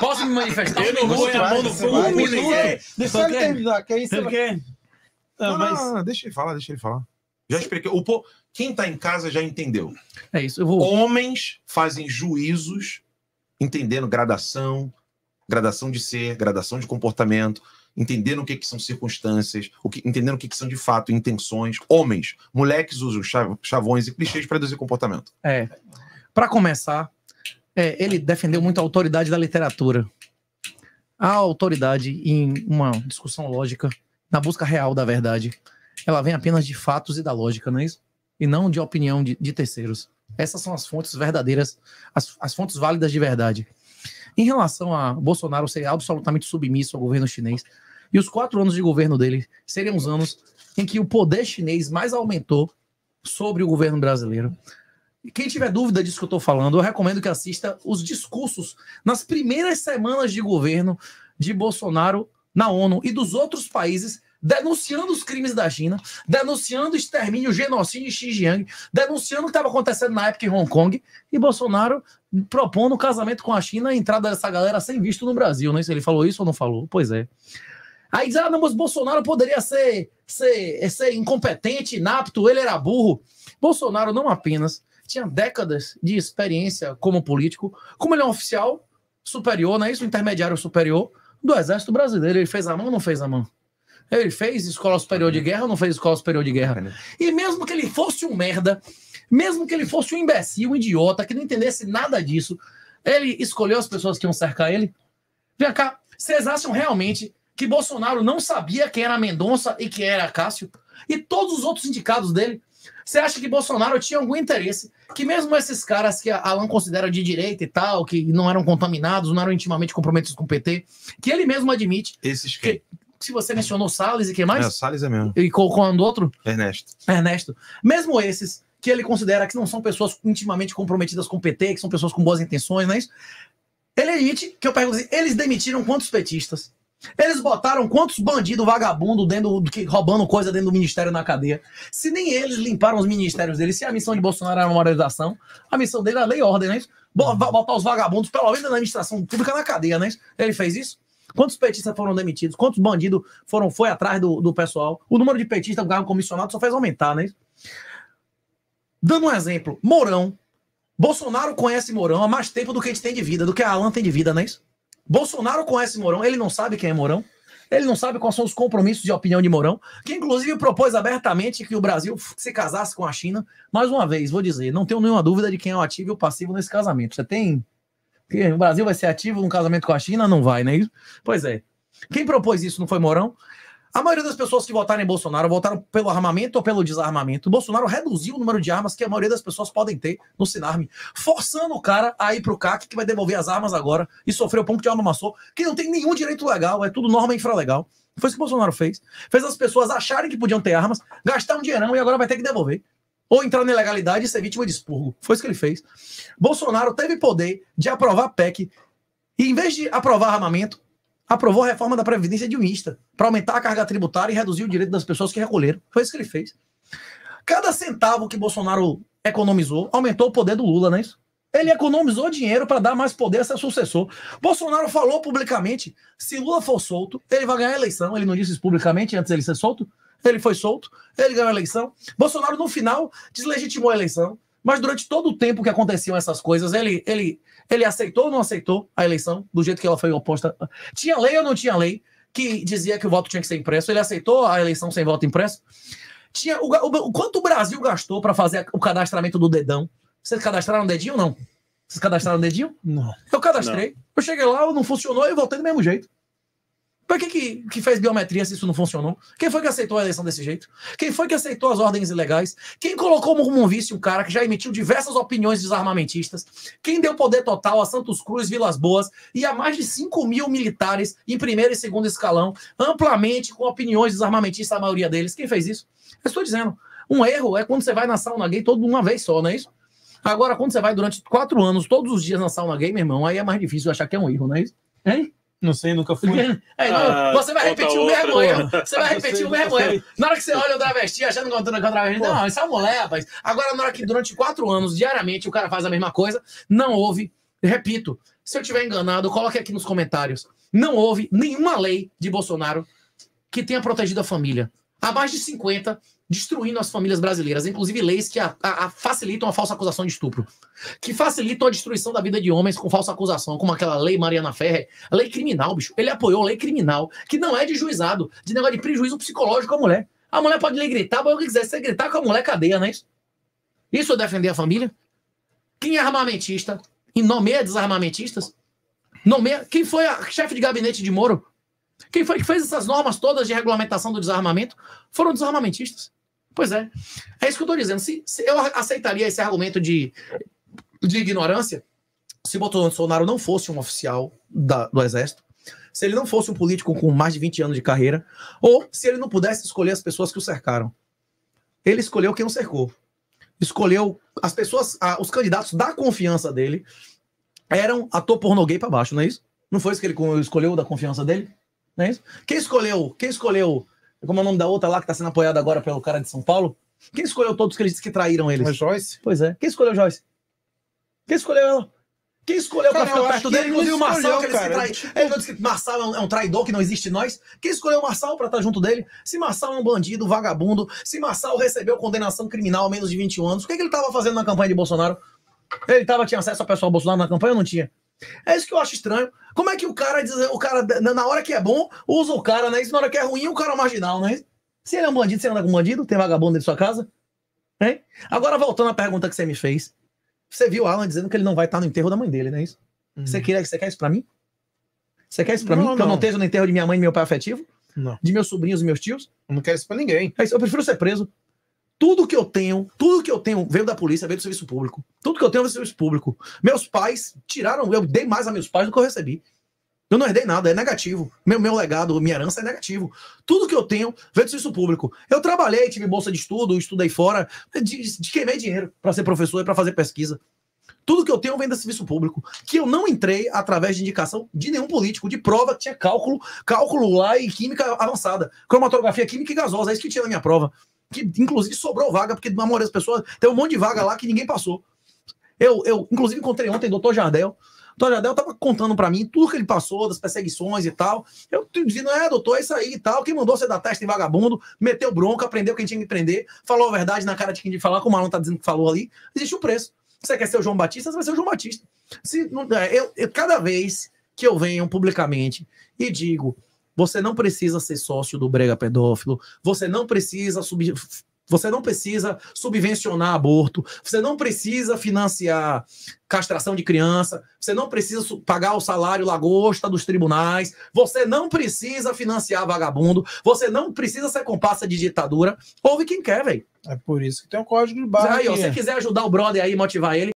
Posso me manifestar? Eu não vou a mão no fogo por ninguém. Deixa ele terminar, que aí você vai... Não, deixa ele falar, deixa ele falar. Já expliquei. Quem tá em casa já entendeu. É isso, eu vou... Homens fazem juízos entendendo gradação de ser, gradação de comportamento, entendendo o que são circunstâncias, entendendo o que são de fato intenções. Homens, moleques usam chavões e clichês para reduzir comportamento. Para começar, ele defendeu muito a autoridade da literatura. A autoridade, em uma discussão lógica, na busca real da verdade, ela vem apenas de fatos e da lógica, não é isso? E não de opinião de terceiros. Essas são as fontes verdadeiras, as fontes válidas de verdade. Em relação a Bolsonaro ser absolutamente submisso ao governo chinês, e os 4 anos de governo dele seriam os anos em que o poder chinês mais aumentou sobre o governo brasileiro. E quem tiver dúvida disso que eu estou falando, eu recomendo que assista os discursos nas primeiras semanas de governo de Bolsonaro na ONU e dos outros países, denunciando os crimes da China, denunciando o extermínio, o genocídio em Xinjiang, denunciando o que estava acontecendo na época em Hong Kong, e Bolsonaro propondo o casamento com a China, a entrada dessa galera sem visto no Brasil, né? Se ele falou isso ou não falou? Pois é. Aí diz, não, mas Bolsonaro poderia ser incompetente, inapto, ele era burro. Bolsonaro não apenas tinha décadas de experiência como político, como ele é um oficial superior, não é isso? Um intermediário superior do Exército Brasileiro. Ele fez a mão ou não fez a mão? Ele fez escola superior de guerra ou não fez escola superior de guerra? E mesmo que ele fosse um merda, mesmo que ele fosse um imbecil, um idiota, que não entendesse nada disso, ele escolheu as pessoas que iam cercar ele? Vem cá, vocês acham realmente que Bolsonaro não sabia quem era Mendonça e quem era Cássio? E todos os outros indicados dele? Você acha que Bolsonaro tinha algum interesse? Que mesmo esses caras que a Alan considera de direita e tal, que não eram contaminados, não eram intimamente comprometidos com o PT, que ele mesmo admite... Esses que se você mencionou Salles e quem mais? Salles é mesmo. E qual do outro? Ernesto. Mesmo esses que ele considera que não são pessoas intimamente comprometidas com o PT, que são pessoas com boas intenções, não é isso? Ele admite que eu pergunto assim, eles demitiram quantos petistas? Eles botaram quantos bandidos vagabundos roubando coisa dentro do ministério na cadeia? Se nem eles limparam os ministérios deles, se a missão de Bolsonaro era moralização, a missão dele era lei e ordem, não é isso? Botar os vagabundos, pelo menos na administração pública, na cadeia, não é isso? Ele fez isso? Quantos petistas foram demitidos? Quantos bandidos foi atrás do pessoal? O número de petistas que comissionado só fez aumentar, né? Dando um exemplo, Mourão. Bolsonaro conhece Mourão há mais tempo do que a gente tem de vida, do que a Alan tem de vida, não é isso? Bolsonaro conhece Mourão, ele não sabe quem é Mourão, ele não sabe quais são os compromissos de opinião de Mourão, que inclusive propôs abertamente que o Brasil se casasse com a China. Mais uma vez, vou dizer, não tenho nenhuma dúvida de quem é o ativo e o passivo nesse casamento. Você tem... O Brasil vai ser ativo num casamento com a China? Não vai, né? Pois é. Quem propôs isso não foi Mourão? A maioria das pessoas que votaram em Bolsonaro votaram pelo armamento ou pelo desarmamento. Bolsonaro reduziu o número de armas que a maioria das pessoas podem ter no Sinarme, forçando o cara a ir pro CAC, que vai devolver as armas agora, e sofrer o ponto de arma maçou, que não tem nenhum direito legal, é tudo norma infralegal. Foi isso que o Bolsonaro fez. Fez as pessoas acharem que podiam ter armas, gastar um dinheirão e agora vai ter que devolver. Ou entrar na ilegalidade e ser vítima de expurgo. Foi isso que ele fez. Bolsonaro teve poder de aprovar PEC e, em vez de aprovar armamento, aprovou a reforma da Previdência Dilmista para aumentar a carga tributária e reduzir o direito das pessoas que recolheram. Foi isso que ele fez. Cada centavo que Bolsonaro economizou aumentou o poder do Lula, não é isso? Ele economizou dinheiro para dar mais poder a seu sucessor. Bolsonaro falou publicamente, se Lula for solto, ele vai ganhar a eleição. Ele não disse isso publicamente antes dele ser solto? Ele foi solto, ele ganhou a eleição. Bolsonaro, no final, deslegitimou a eleição. Mas durante todo o tempo que aconteciam essas coisas, ele aceitou ou não aceitou a eleição do jeito que ela foi oposta? Tinha lei ou não tinha lei que dizia que o voto tinha que ser impresso? Ele aceitou a eleição sem voto impresso? Tinha o quanto o Brasil gastou para fazer o cadastramento do dedão? Vocês cadastraram o dedinho ou não? Vocês cadastraram o dedinho? Não. Eu cadastrei. Não. Eu cheguei lá, não funcionou e eu voltei do mesmo jeito. Por que fez biometria se isso não funcionou? Quem foi que aceitou a eleição desse jeito? Quem foi que aceitou as ordens ilegais? Quem colocou como um vice um cara que já emitiu diversas opiniões desarmamentistas? Quem deu poder total a Santos Cruz, Vilas Boas e a mais de 5 mil militares em primeiro e segundo escalão, amplamente com opiniões desarmamentistas, a maioria deles? Quem fez isso? Eu estou dizendo, um erro é quando você vai na sauna gay todo de uma vez só, não é isso? Agora, quando você vai durante 4 anos, todos os dias na sauna gay, meu irmão, aí é mais difícil achar que é um erro, não é isso? Hein? Não sei, nunca fui. Você vai repetir o mesmo erro. Você vai repetir o mesmo erro. Na hora que você olha o travesti achando que é um travesti, não, isso é uma mulher, rapaz. Agora, na hora que durante 4 anos, diariamente, o cara faz a mesma coisa, não houve, repito, Se eu estiver enganado, coloque aqui nos comentários. Não houve nenhuma lei de Bolsonaro que tenha protegido a família. Há mais de 50 destruindo as famílias brasileiras, inclusive leis que facilitam a falsa acusação de estupro, que facilitam a destruição da vida de homens com falsa acusação, como aquela lei Mariana Ferrer, a lei criminal, bicho. Ele apoiou a lei criminal, que não é de juizado, de negócio de prejuízo psicológico à mulher. A mulher pode lhe gritar, mas o que quiser. Se você gritar com a mulher, cadeia, não é isso? Isso é defender a família? Quem é armamentista e nomeia desarmamentistas? Quem foi a chefe de gabinete de Moro? Quem foi que fez essas normas todas de regulamentação do desarmamento? Foram desarmamentistas. Pois é. É isso que eu estou dizendo. Se eu aceitaria esse argumento de ignorância se Bolsonaro não fosse um oficial do Exército, se ele não fosse um político com mais de 20 anos de carreira, ou se ele não pudesse escolher as pessoas que o cercaram. Ele escolheu quem o cercou. Escolheu as pessoas, os candidatos da confiança dele eram ator pornô gay pra baixo, não é isso? Não foi isso que ele escolheu da confiança dele? Não é isso? Quem escolheu, como é o nome da outra lá que tá sendo apoiada agora pelo cara de São Paulo? Quem escolheu todos que eles dizem que traíram eles? A Joyce? Pois é. Quem escolheu Joyce? Quem escolheu ela? Quem escolheu pra ficar perto dele? Inclusive o Marçal, que ele disse que ele disse que Marçal é um traidor, que não existe em nós. Quem escolheu o Marçal pra estar junto dele? Se Marçal é um bandido, vagabundo, se Marçal recebeu condenação criminal há menos de 21 anos, o que ele tava fazendo na campanha de Bolsonaro? Ele tinha acesso ao pessoal Bolsonaro na campanha ou não tinha? É isso que eu acho estranho. Como é que o cara na hora que é bom, usa o cara, né? Isso na hora que é ruim, o cara é marginal, né? Se ele é um bandido, você anda com um bandido? Tem vagabundo dentro de sua casa? Hein? Agora, voltando à pergunta que você me fez. Você viu o Alan dizendo que ele não vai estar no enterro da mãe dele, não é isso? Você quer isso pra mim? Você quer isso pra mim? Que eu não esteja no enterro de minha mãe e meu pai afetivo? Não. De meus sobrinhos e meus tios? Eu não quero isso pra ninguém. É isso, eu prefiro ser preso. Tudo que eu tenho veio da polícia, veio do serviço público. Tudo que eu tenho veio do serviço público. Meus pais tiraram, eu dei mais a meus pais do que eu recebi. Eu não herdei nada, é negativo. Meu legado, minha herança é negativo. Tudo que eu tenho veio do serviço público. Eu trabalhei, tive bolsa de estudo, estudei fora, queimei dinheiro para ser professor e para fazer pesquisa. Tudo que eu tenho vem do serviço público. Que eu não entrei através de indicação de nenhum político, de prova que tinha cálculo lá e química avançada. Cromatografia química e gasosa, é isso que tinha na minha prova. Que inclusive sobrou vaga, porque na maioria das pessoas tem um monte de vaga lá que ninguém passou. Eu inclusive encontrei ontem o Dr. Jardel. O Dr. Jardel tava contando pra mim tudo que ele passou, das perseguições e tal. Eu dizendo, doutor, é isso aí e tal. Quem mandou você dar teste em vagabundo, meteu bronca, aprendeu quem tinha que prender, falou a verdade na cara de quem tinha que falar, como o Alan tá dizendo que falou ali. Existe um preço. Você quer ser o João Batista, você vai ser o João Batista. Cada vez que eu venho publicamente e digo, você não precisa ser sócio do brega pedófilo, você não precisa subvencionar aborto, você não precisa financiar castração de criança, você não precisa pagar o salário lagosta dos tribunais, você não precisa financiar vagabundo, você não precisa ser comparsa de ditadura. Ouve quem quer, velho. É por isso que tem um código de barra. Aí, ó, se você quiser ajudar o brother aí, motivar ele,